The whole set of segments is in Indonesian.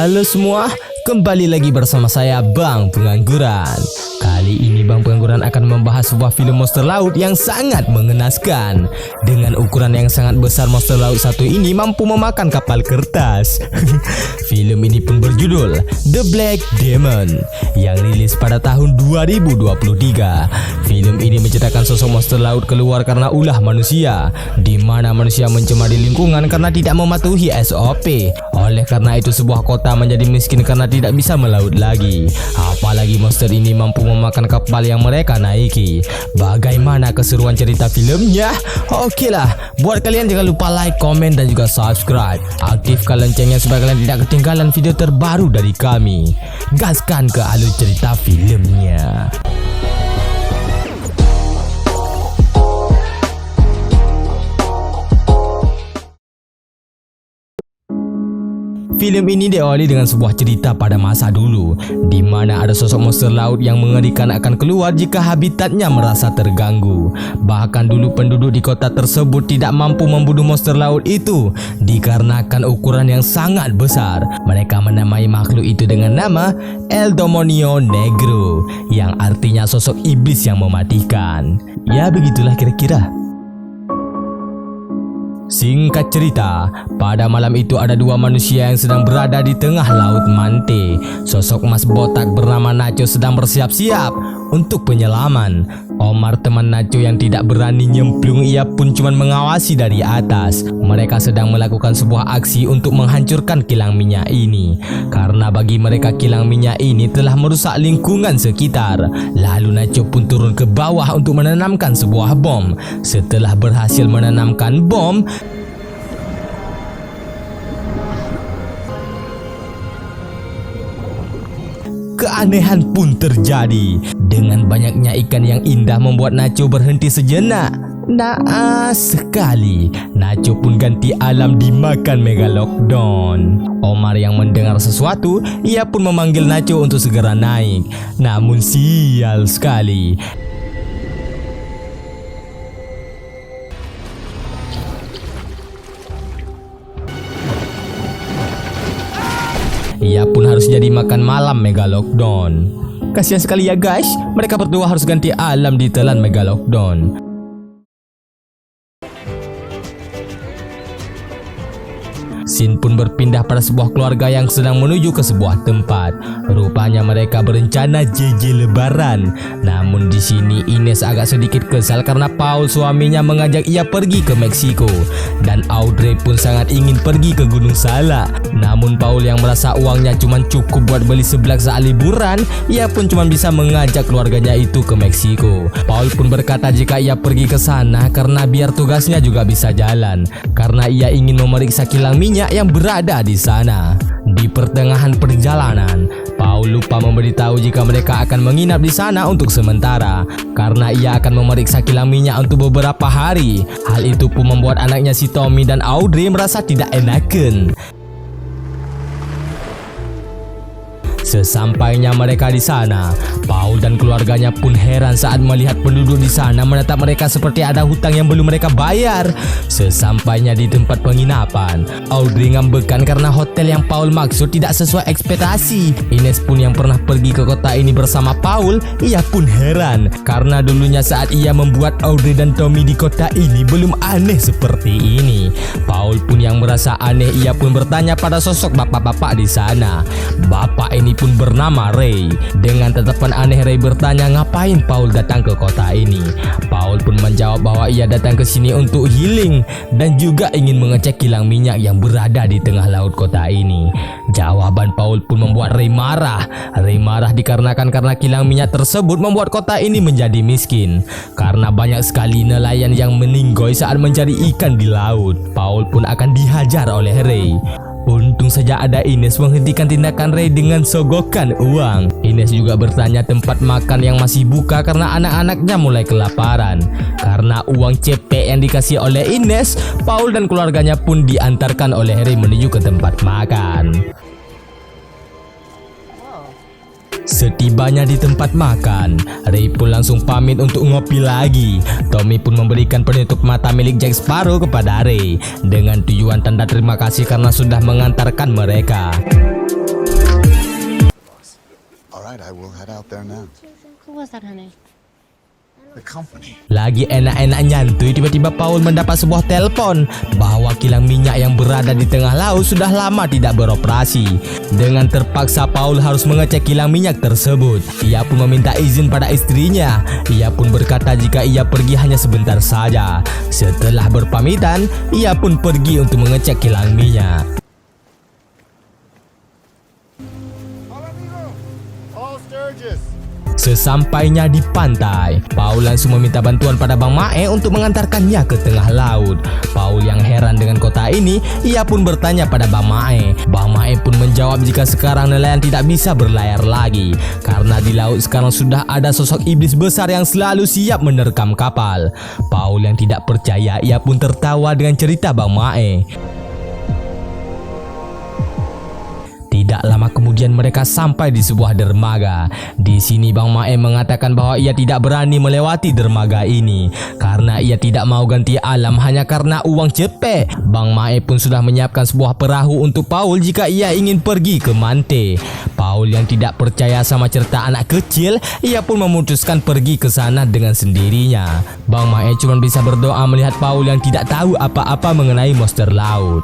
Halo semua, kembali lagi bersama saya Bang Pengangguran. Kali ini Bang Pengangguran akan membahas sebuah film monster laut yang sangat mengenaskan. Dengan ukuran yang sangat besar, monster laut satu ini mampu memakan kapal kertas. Film ini pun berjudul The Black Demon yang rilis pada tahun 2023. Film ini menceritakan sosok monster laut keluar karena ulah manusia, di mana manusia mencemari lingkungan karena tidak mematuhi SOP. Oleh karena itu sebuah kota menjadi miskin karena tidak bisa melaut lagi. Apalagi monster ini mampu memakan kapal yang mereka naiki. Bagaimana keseruan cerita filmnya? Okelah, buat kalian jangan lupa like, komen dan juga subscribe. Aktifkan loncengnya supaya kalian tidak ketinggalan video terbaru dari kami. Gaskan ke alur cerita filmnya. Film ini diawali dengan sebuah cerita pada masa dulu, di mana ada sosok monster laut yang mengerikan akan keluar jika habitatnya merasa terganggu. Bahkan dulu penduduk di kota tersebut tidak mampu membunuh monster laut itu dikarenakan ukuran yang sangat besar. Mereka menamai makhluk itu dengan nama El Demonio Negro, yang artinya sosok iblis yang mematikan. Ya begitulah kira-kira. Singkat cerita, pada malam itu ada dua manusia yang sedang berada di tengah laut Mante. Sosok mas botak bernama Nacho sedang bersiap-siap untuk penyelaman. Omar, teman Nacho yang tidak berani nyemplung, ia pun cuma mengawasi dari atas. Mereka sedang melakukan sebuah aksi untuk menghancurkan kilang minyak ini, karena bagi mereka kilang minyak ini telah merusak lingkungan sekitar. Lalu Nacho pun turun ke bawah untuk menanamkan sebuah bom. Setelah berhasil menanamkan bom, keanehan pun terjadi. Dengan banyaknya ikan yang indah membuat Nacho berhenti sejenak. Naas sekali, Nacho pun ganti alam dimakan Megalodon. Omar yang mendengar sesuatu, ia pun memanggil Nacho untuk segera naik. Namun sial sekali, ia pun harus jadi makan malam Megalodon. Kasihan sekali ya guys, mereka berdua harus ganti alam di telan Megalodon. Scene pun berpindah pada sebuah keluarga yang sedang menuju ke sebuah tempat. Rupanya mereka berencana JJ lebaran. Namun di sini Ines agak sedikit kesal karena Paul suaminya mengajak ia pergi ke Meksiko, dan Audrey pun sangat ingin pergi ke Gunung Salak. Namun Paul yang merasa uangnya cuma cukup buat beli seblak saat liburan, ia pun cuma bisa mengajak keluarganya itu ke Meksiko. Paul pun berkata jika ia pergi ke sana karena biar tugasnya juga bisa jalan, karena ia ingin memeriksa kilang minyak yang berada di sana. Di pertengahan perjalanan, Paul lupa memberitahu jika mereka akan menginap di sana untuk sementara, karena ia akan memeriksa kilang minyak untuk beberapa hari. Hal itu pun membuat anaknya si Tommy dan Audrey merasa tidak enakan. Sesampainya mereka di sana, Paul dan keluarganya pun heran saat melihat penduduk di sana menatap mereka seperti ada hutang yang belum mereka bayar. Sesampainya di tempat penginapan, Audrey ngambekan karena hotel yang Paul maksud tidak sesuai ekspektasi. Ines pun yang pernah pergi ke kota ini bersama Paul, ia pun heran karena dulunya saat ia membuat Audrey dan Tommy di kota ini belum aneh seperti ini. Paul pun yang merasa aneh, ia pun bertanya pada sosok bapak-bapak di sana. Bapak ini pun bernama Ray. Dengan tatapan aneh, Ray bertanya ngapain Paul datang ke kota ini. Paul pun menjawab bahwa ia datang ke sini untuk healing dan juga ingin mengecek kilang minyak yang berada di tengah laut kota ini. Jawaban Paul pun membuat Ray marah. Ray marah dikarenakan karena kilang minyak tersebut membuat kota ini menjadi miskin, karena banyak sekali nelayan yang meninggoy saat mencari ikan di laut. Paul pun akan dihajar oleh Ray. Untung saja ada Ines menghentikan tindakan Ray dengan sogokan uang. Ines juga bertanya tempat makan yang masih buka karena anak-anaknya mulai kelaparan. Karena uang cepek yang dikasih oleh Ines, Paul dan keluarganya pun diantarkan oleh Ray menuju ke tempat makan. Setibanya di tempat makan, Ray pun langsung pamit untuk ngopi lagi. Tommy pun memberikan penutup mata milik Jack Sparrow kepada Ray dengan tujuan tanda terima kasih karena sudah mengantarkan mereka. right, I will head out there now. Who was that, honey? The company. Lagi enak-enak nyantui, tiba-tiba Paul mendapat sebuah telepon bahwa kilang minyak yang berada di tengah laut sudah lama tidak beroperasi. Dengan terpaksa Paul harus mengecek kilang minyak tersebut. Ia pun meminta izin pada istrinya. Ia pun berkata jika ia pergi hanya sebentar saja. Setelah berpamitan, ia pun pergi untuk mengecek kilang minyak. All Sturgis. Sesampainya di pantai, Paul langsung meminta bantuan pada Bang Mae untuk mengantarkannya ke tengah laut. Paul yang heran dengan kota ini, ia pun bertanya pada Bang Mae. Bang Mae pun menjawab jika sekarang nelayan tidak bisa berlayar lagi karena di laut sekarang sudah ada sosok iblis besar yang selalu siap menerkam kapal. Paul yang tidak percaya, ia pun tertawa dengan cerita Bang Mae. Tidak lama kemudian mereka sampai di sebuah dermaga. Di sini Bang Mae mengatakan bahwa ia tidak berani melewati dermaga ini karena ia tidak mau ganti alam hanya karena uang cepet. Bang Mae pun sudah menyiapkan sebuah perahu untuk Paul jika ia ingin pergi ke Mante. Paul yang tidak percaya sama cerita anak kecil, ia pun memutuskan pergi ke sana dengan sendirinya. Bang Mae cuma bisa berdoa melihat Paul yang tidak tahu apa-apa mengenai monster laut.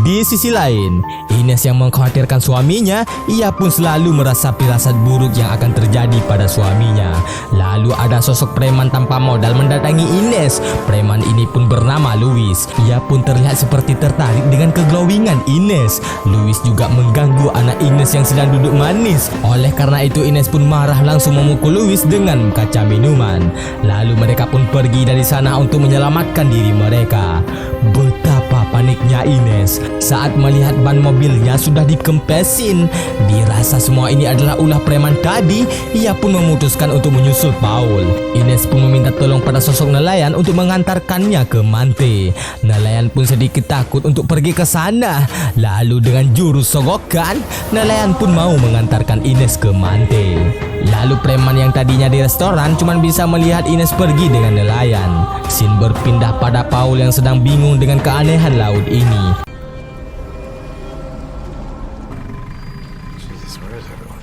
Di sisi lain, Ines yang mengkhawatirkan suaminya, ia pun selalu merasa firasat buruk yang akan terjadi pada suaminya. Lalu ada sosok preman tanpa modal mendatangi Ines. Preman ini pun bernama Louis. Ia pun terlihat seperti tertarik dengan keglowingan Ines. Louis juga mengganggu anak Ines yang sedang duduk manis. Oleh karena itu Ines pun marah langsung memukul Louis dengan kaca minuman. Lalu mereka pun pergi dari sana untuk menyelamatkan diri mereka. Betapa paniknya Ines saat melihat ban mobilnya sudah dikempesin. Dirasa semua ini adalah ulah preman tadi, ia pun memutuskan untuk menyusul Paul. Ines pun meminta tolong pada sosok nelayan untuk mengantarkannya ke Mante. Nelayan pun sedikit takut untuk pergi ke sana. Lalu dengan jurus sogokan, nelayan pun mau mengantarkan Ines ke Mante. Lalu preman yang tadinya di restoran cuma bisa melihat Ines pergi dengan nelayan. Scene berpindah pada Paul yang sedang bingung dengan keanehan laut ini. Jesus, where is everyone?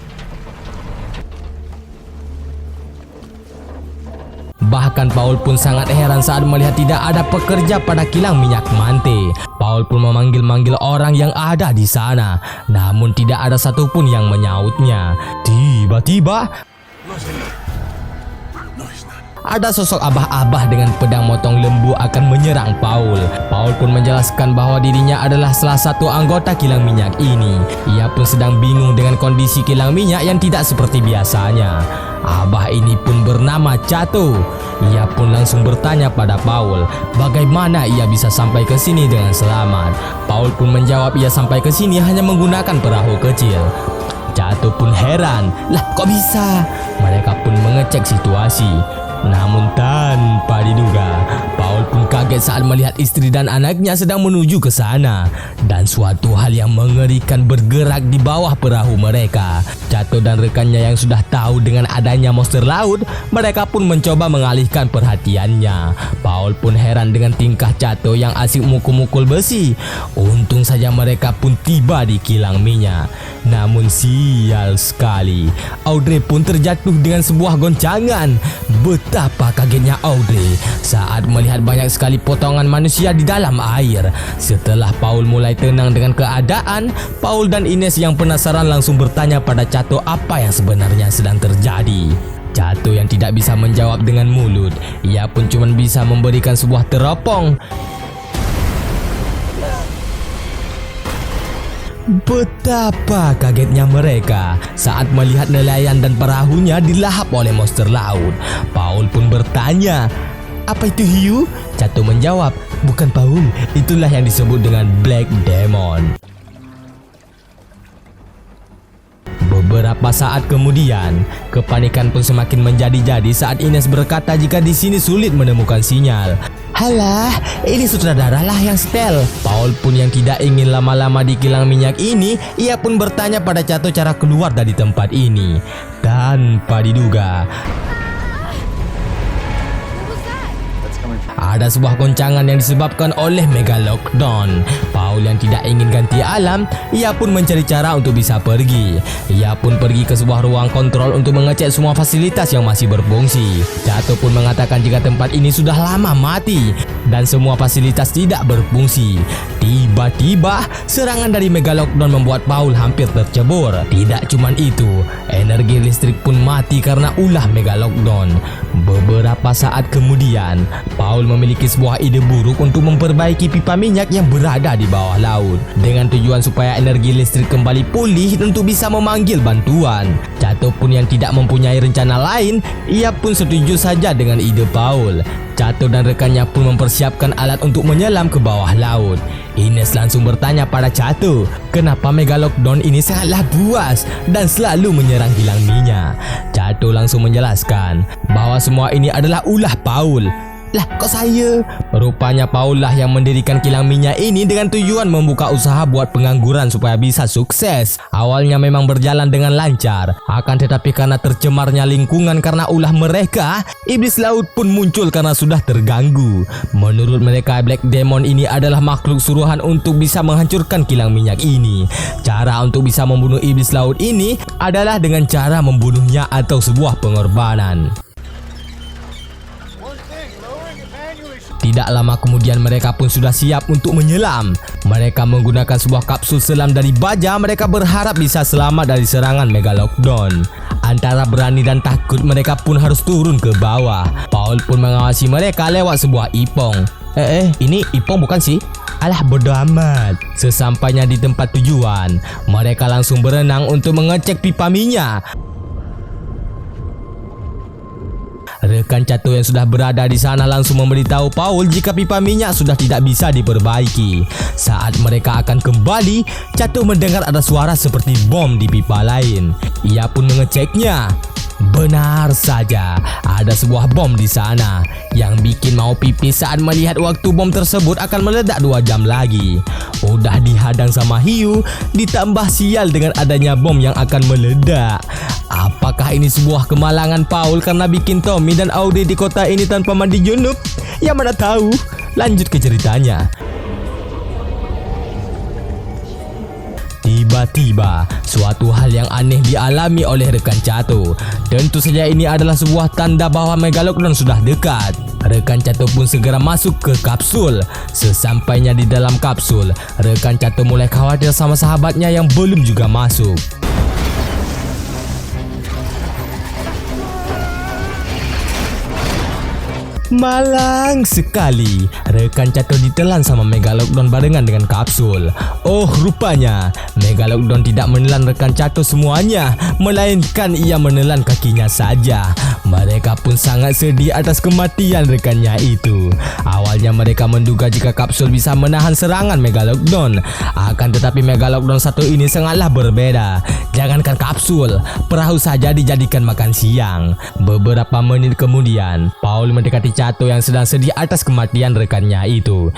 Bahkan Paul pun sangat heran saat melihat tidak ada pekerja pada kilang minyak Mante. Paul pun memanggil-manggil orang yang ada di sana, namun tidak ada satupun yang menyautnya. Tiba-tiba ada sosok abah-abah dengan pedang motong lembu akan menyerang Paul. Paul pun menjelaskan bahwa dirinya adalah salah satu anggota kilang minyak ini. Ia pun sedang bingung dengan kondisi kilang minyak yang tidak seperti biasanya. Abah ini pun bernama Cato. Ia pun langsung bertanya pada Paul bagaimana ia bisa sampai ke sini dengan selamat. Paul pun menjawab ia sampai ke sini hanya menggunakan perahu kecil. Cato pun heran, lah kok bisa? Mereka pun mengecek situasi. Namun tanpa diduga, Paul pun kaget saat melihat istri dan anaknya sedang menuju ke sana. Dan suatu hal yang mengerikan bergerak di bawah perahu mereka. Cato dan rekannya yang sudah tahu dengan adanya monster laut, mereka pun mencoba mengalihkan perhatiannya. Paul pun heran dengan tingkah Cato yang asik mukul-mukul besi. Untung saja mereka pun tiba di kilang minyak. Namun sial sekali, Audrey pun terjatuh dengan sebuah goncangan. Betapa kagetnya Audrey saat melihat banyak sekali potongan manusia di dalam air. Setelah Paul mulai tenang dengan keadaan, Paul dan Ines yang penasaran langsung bertanya pada Cato apa yang sebenarnya sedang terjadi. Cato yang tidak bisa menjawab dengan mulut, ia pun cuma bisa memberikan sebuah teropong. Betapa kagetnya mereka saat melihat nelayan dan perahunya dilahap oleh monster laut. Paul pun bertanya, "Apa itu hiu?" Cato menjawab, "Bukan Paul, itulah yang disebut dengan Black Demon." Beberapa saat kemudian, kepanikan pun semakin menjadi-jadi saat Ines berkata jika di sini sulit menemukan sinyal. Halah, ini sutradara lah yang setel. Paul pun yang tidak ingin lama-lama di kilang minyak ini, ia pun bertanya pada Cato cara keluar dari tempat ini. Tanpa diduga, ada sebuah goncangan yang disebabkan oleh Megalodon. Paul yang tidak ingin ganti alam, ia pun mencari cara untuk bisa pergi. Ia pun pergi ke sebuah ruang kontrol untuk mengecek semua fasilitas yang masih berfungsi. Cato pun mengatakan jika tempat ini sudah lama mati dan semua fasilitas tidak berfungsi. Tiba-tiba serangan dari Megalodon membuat Paul hampir tercebur. Tidak cuma itu, energi listrik pun mati karena ulah Megalodon. Beberapa saat kemudian, Paul memiliki sebuah ide buruk untuk memperbaiki pipa minyak yang berada di bawah laut dengan tujuan supaya energi listrik kembali pulih untuk bisa memanggil bantuan. Cato pun yang tidak mempunyai rencana lain, ia pun setuju saja dengan ide Paul. Cato dan rekannya pun mempersiapkan alat untuk menyelam ke bawah laut. Ines langsung bertanya pada Cato, kenapa Megalodon ini sangatlah buas dan selalu menyerang kilang minyak. Cato langsung menjelaskan bahwa semua ini adalah ulah Paul. Lah, kok saya? Rupanya Paul lah yang mendirikan kilang minyak ini dengan tujuan membuka usaha buat pengangguran supaya bisa sukses. Awalnya memang berjalan dengan lancar, akan tetapi karena tercemarnya lingkungan karena ulah mereka, iblis laut pun muncul karena sudah terganggu. Menurut mereka, Black Demon ini adalah makhluk suruhan untuk bisa menghancurkan kilang minyak ini. Cara untuk bisa membunuh iblis laut ini adalah dengan cara membunuhnya atau sebuah pengorbanan. Tidak lama kemudian mereka pun sudah siap untuk menyelam. Mereka menggunakan sebuah kapsul selam dari baja. Mereka berharap bisa selamat dari serangan Megalodon. Antara berani dan takut, mereka pun harus turun ke bawah. Paul pun mengawasi mereka lewat sebuah ipong. Ini ipong bukan sih? Alah, bodoh amat. Sesampainya di tempat tujuan, mereka langsung berenang untuk mengecek pipa minyak. Rekan Cato yang sudah berada di sana langsung memberitahu Paul jika pipa minyak sudah tidak bisa diperbaiki. Saat mereka akan kembali, Cato mendengar ada suara seperti bom di pipa lain. Ia pun mengeceknya. Benar saja, ada sebuah bom di sana yang bikin mau pipis saat melihat waktu bom tersebut akan meledak 2 jam lagi. Udah dihadang sama hiu, ditambah sial dengan adanya bom yang akan meledak. Apakah ini sebuah kemalangan Paul karena bikin Tommy dan Audrey di kota ini tanpa mandi junub? Ya mana tahu. Lanjut ke ceritanya. Tiba-tiba, suatu hal yang aneh dialami oleh rekan Cato. Tentu saja ini adalah sebuah tanda bahwa Megalodon sudah dekat. Rekan Cato pun segera masuk ke kapsul. Sesampainya di dalam kapsul, rekan Cato mulai khawatir sama sahabatnya yang belum juga masuk. Malang sekali, rekan Cato ditelan sama Megalodon barengan dengan kapsul. Oh, rupanya Megalodon tidak menelan rekan Cato semuanya, melainkan ia menelan kakinya saja. Mereka pun sangat sedih atas kematian rekannya itu. Awalnya mereka menduga jika kapsul bisa menahan serangan Megalodon, akan tetapi Megalodon satu ini sangatlah berbeda. Jangankan kapsul, perahu saja dijadikan makan siang. Beberapa menit kemudian, Paul mendekati Cato yang sedang sedih atas kematian rekannya itu.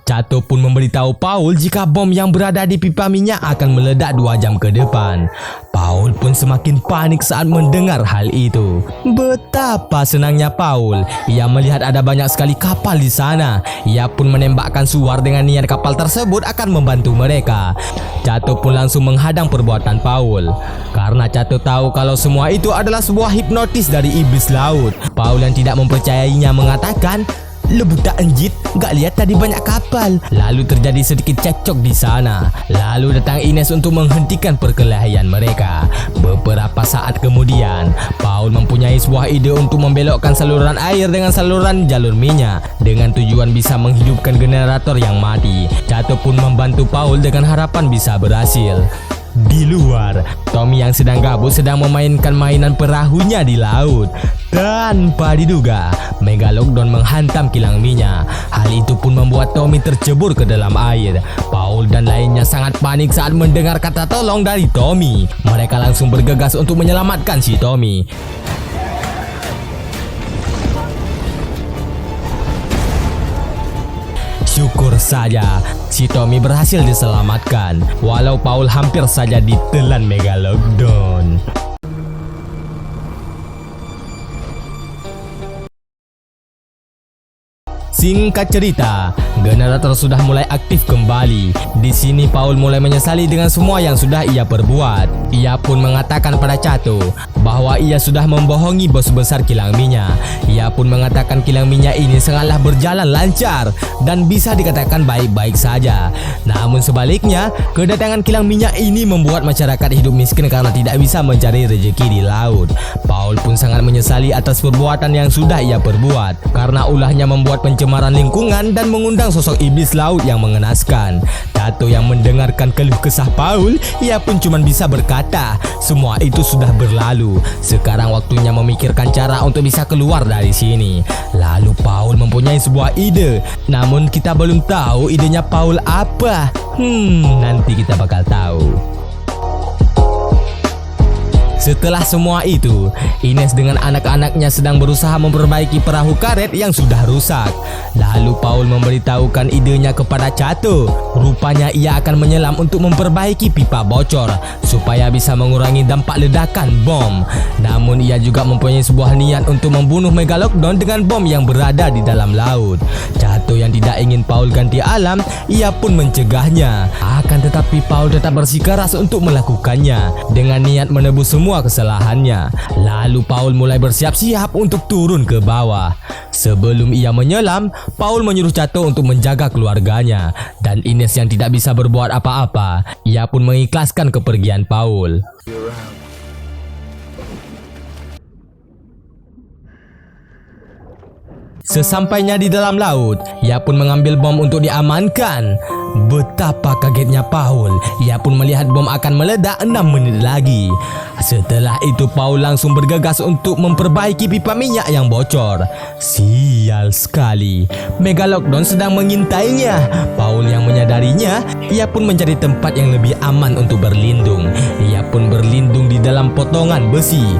Cato pun memberitahu Paul jika bom yang berada di pipa minyak akan meledak 2 jam ke depan. Paul pun semakin panik saat mendengar hal itu. Betapa senangnya Paul. Ia melihat ada banyak sekali kapal di sana. Ia pun menembakkan suar dengan niat kapal tersebut akan membantu mereka. Cato pun langsung menghadang perbuatan Paul. Karena Cato tahu kalau semua itu adalah sebuah hipnotis dari iblis laut. Paul yang tidak mempercayainya mengatakan, "Lu buta anjit, gak lihat tadi banyak kapal." Lalu terjadi sedikit cekcok di sana. Lalu datang Ines untuk menghentikan perkelahian mereka. Beberapa saat kemudian, Paul mempunyai sebuah ide untuk membelokkan saluran air dengan saluran jalur minyak dengan tujuan bisa menghidupkan generator yang mati. Cato pun membantu Paul dengan harapan bisa berhasil. Di luar, Tommy yang sedang gabut sedang memainkan mainan perahunya di laut. Tanpa diduga, Megalodon menghantam kilang minyak. Hal itu pun membuat Tommy tercebur ke dalam air. Paul dan lainnya sangat panik saat mendengar kata tolong dari Tommy. Mereka langsung bergegas untuk menyelamatkan si Tommy. Syukur saja si Tommy berhasil diselamatkan, walau Paul hampir saja ditelan Megalodon. Singkat cerita, generator sudah mulai aktif kembali. Di sini Paul mulai menyesali dengan semua yang sudah ia perbuat. Ia pun mengatakan pada Cato bahwa ia sudah membohongi bos besar kilang minyak. Ia pun mengatakan kilang minyak ini sangatlah berjalan lancar dan bisa dikatakan baik-baik saja. Namun sebaliknya, kedatangan kilang minyak ini membuat masyarakat hidup miskin karena tidak bisa mencari rezeki di laut. Paul pun sangat menyesali atas perbuatan yang sudah ia perbuat karena ulahnya membuat pencemaran lingkungan dan mengundang sosok iblis laut yang mengenaskan. Cato yang mendengarkan keluh kesah Paul, ia pun cuma bisa berkata, semua itu sudah berlalu. Sekarang waktunya memikirkan cara untuk bisa keluar dari sini. Lalu Paul mempunyai sebuah ide. Namun kita belum tahu idenya Paul apa. Nanti kita bakal tahu. Setelah semua itu, Ines dengan anak-anaknya sedang berusaha memperbaiki perahu karet yang sudah rusak. Lalu Paul memberitahukan idenya kepada Cato. Rupanya ia akan menyelam untuk memperbaiki pipa bocor supaya bisa mengurangi dampak ledakan bom. Namun ia juga mempunyai sebuah niat untuk membunuh Megalodon dengan bom yang berada di dalam laut. Cato yang tidak ingin Paul ganti alam, ia pun mencegahnya. Akan tetapi Paul tetap bersikeras untuk melakukannya dengan niat menebus semua kesalahannya. Lalu Paul mulai bersiap-siap untuk turun ke bawah. Sebelum ia menyelam, Paul menyuruh Cato untuk menjaga keluarganya. Dan Ines yang tidak bisa berbuat apa-apa, ia pun mengikhlaskan kepergian Paul. Sesampainya di dalam laut, ia pun mengambil bom untuk diamankan. Betapa kagetnya Paul, ia pun melihat bom akan meledak 6 menit lagi. Setelah itu Paul langsung bergegas untuk memperbaiki pipa minyak yang bocor. Sial sekali, Megalodon sedang mengintainya. Paul yang menyadarinya, ia pun mencari tempat yang lebih aman untuk berlindung. Ia pun berlindung di dalam potongan besi.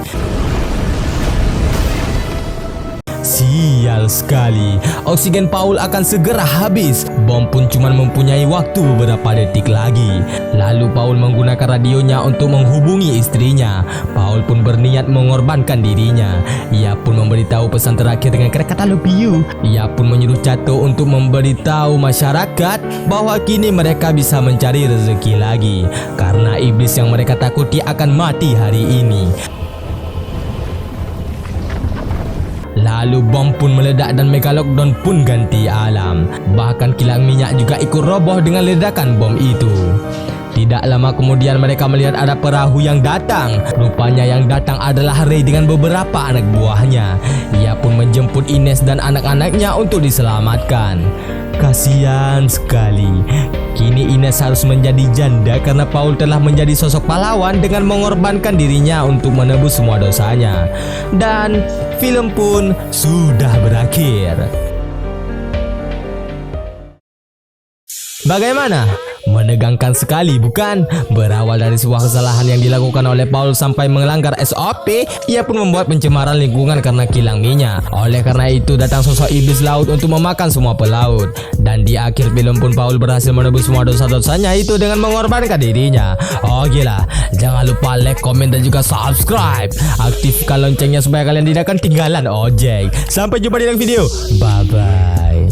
Sial sekali, oksigen Paul akan segera habis. Bom pun cuma mempunyai waktu beberapa detik lagi. Lalu Paul menggunakan radionya untuk menghubungi istrinya. Paul pun berniat mengorbankan dirinya. Ia pun memberitahu pesan terakhir dengan kata-kata love you. Ia pun menyuruh Cato untuk memberitahu masyarakat bahwa kini mereka bisa mencari rezeki lagi karena iblis yang mereka takuti akan mati hari ini. Lalu bom pun meledak dan Megalodon pun ganti alam. Bahkan kilang minyak juga ikut roboh dengan ledakan bom itu. Tidak lama kemudian mereka melihat ada perahu yang datang. Rupanya yang datang adalah Ray dengan beberapa anak buahnya. Ia pun menjemput Ines dan anak-anaknya untuk diselamatkan. Kasihan sekali. Kini Ines harus menjadi janda karena Paul telah menjadi sosok pahlawan dengan mengorbankan dirinya untuk menebus semua dosanya. Dan film pun sudah berakhir. Bagaimana? Menegangkan sekali bukan? Berawal dari sebuah kesalahan yang dilakukan oleh Paul sampai melanggar SOP, ia pun membuat pencemaran lingkungan karena kilang minyak. Oleh karena itu datang sosok iblis laut untuk memakan semua pelaut. Dan di akhir film pun Paul berhasil menebus semua dosa-dosanya itu dengan mengorbankan dirinya. Oke lah, jangan lupa like, komen dan juga subscribe. Aktifkan loncengnya supaya kalian tidak akan ketinggalan ojek. Sampai jumpa di next video. Bye bye.